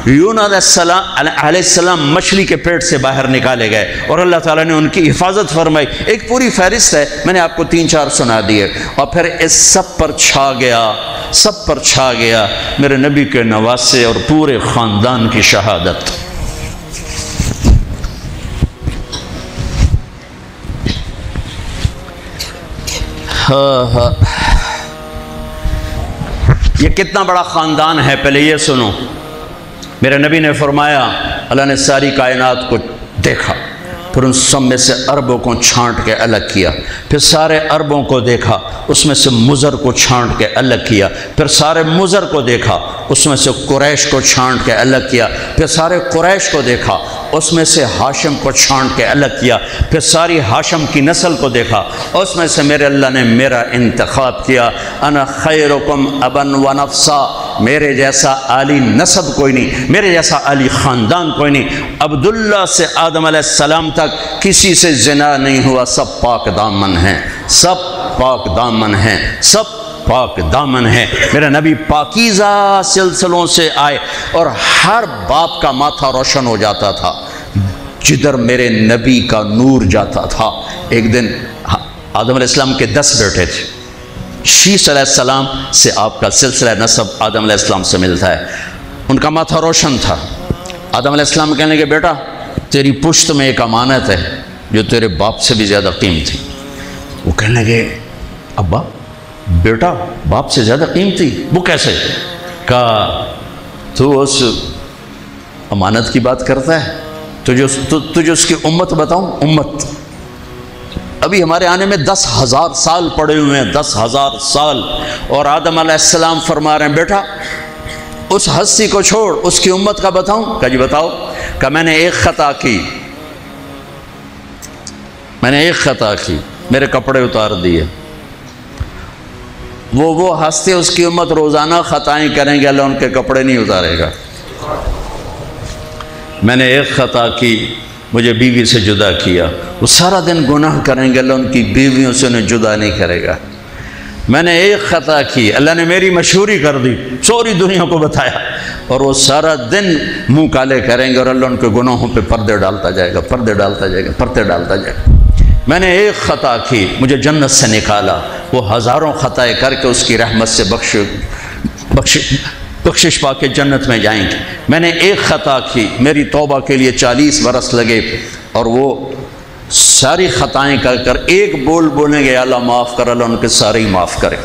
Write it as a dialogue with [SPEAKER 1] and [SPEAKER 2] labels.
[SPEAKER 1] یونس علیہ السلام مچھلی کے پیٹ سے باہر نکالے گئے اور اللہ تعالیٰ نے ان کی حفاظت فرمائی. ایک پوری فہرست ہے، میں نے آپ کو 3-4 سنا دیے. اور پھر اس سب پر چھا گیا میرے نبی کے نواسے اور پورے خاندان کی شہادت. یہ کتنا بڑا خاندان ہے، پہلے یہ سنو. میرے نبی نے فرمایا اللہ نے ساری کائنات کو دیکھا، پھر ان سب میں سے عربوں کو چھانٹ کے الگ کیا، پھر سارے عربوں کو دیکھا، اس میں سے مضر کو چھانٹ کے الگ کیا، پھر سارے مضر کو دیکھا، اس میں سے قریش کو چھانٹ کے الگ کیا، پھر سارے قریش کو دیکھا، اس میں سے ہاشم کو چھانٹ کے الگ کیا، پھر ساری ہاشم کی نسل کو دیکھا، اس میں سے میرے اللہ نے میرا انتخاب کیا. انا خیرکم ابن و نفسا، میرے جیسا عالی نسب کوئی نہیں، میرے جیسا عالی خاندان کوئی نہیں. عبداللہ سے آدم علیہ السلام تک کسی سے زنا نہیں ہوا، سب پاک دامن ہیں، سب پاک دامن ہیں، سب پاک دامن ہے. میرا نبی پاکیزہ سلسلوں سے آئے اور ہر باپ کا ماتھا روشن ہو جاتا تھا جدھر میرے نبی کا نور جاتا تھا. ایک دن آدم علیہ السلام کے 10 بیٹے تھے. شیس علیہ السلام سے آپ کا سلسلہ نسب آدم علیہ السلام سے ملتا ہے. ان کا ماتھا روشن تھا. آدم علیہ السلام کہنے لگے بیٹا تیری پشت میں ایک امانت ہے جو تیرے باپ سے بھی زیادہ قیمتی. وہ کہنے لگے ابا بیٹا باپ سے زیادہ قیمتی؟ وہ کیسے؟ کہا تو اس امانت کی بات کرتا ہے، تجھے اس کی امت بتاؤں؟ امت ابھی ہمارے آنے میں 10,000 سال پڑے ہوئے ہیں، 10,000 سال. اور آدم علیہ السلام فرما رہے ہیں بیٹا اس ہستی کو چھوڑ، اس کی امت کا بتاؤں؟ کہا جی بتاؤ. کہ میں نے ایک خطا کی، میرے کپڑے اتار دیے. وہ ہستے اس کی امت روزانہ خطائیں کریں گے، اللہ ان کے کپڑے نہیں اتارے گا. میں نے ایک خطا کی، مجھے بیوی سے جدا کیا، وہ سارا دن گناہ کریں گے، اللہ ان کی بیویوں سے انہیں جدا نہیں کرے گا. میں نے ایک خطا کی، اللہ نے میری مشہوری کر دی، سوری دنیا کو بتایا، اور وہ سارا دن منہ کالے کریں گے اور اللہ ان کے گناہوں پہ پردے ڈالتا جائے گا، پردے ڈالتا جائے گا، پردے ڈالتا جائے گا. میں نے ایک خطا کی، مجھے جنت سے نکالا، وہ ہزاروں خطائیں کر کے اس کی رحمت سے بخشش پا کے جنت میں جائیں گے. میں نے ایک خطا کی، میری توبہ کے لیے 40 برس لگے، اور وہ ساری خطائیں کر ایک بول بولیں گے اللہ معاف کر، اللہ ان کے سارے ہی معاف کرے.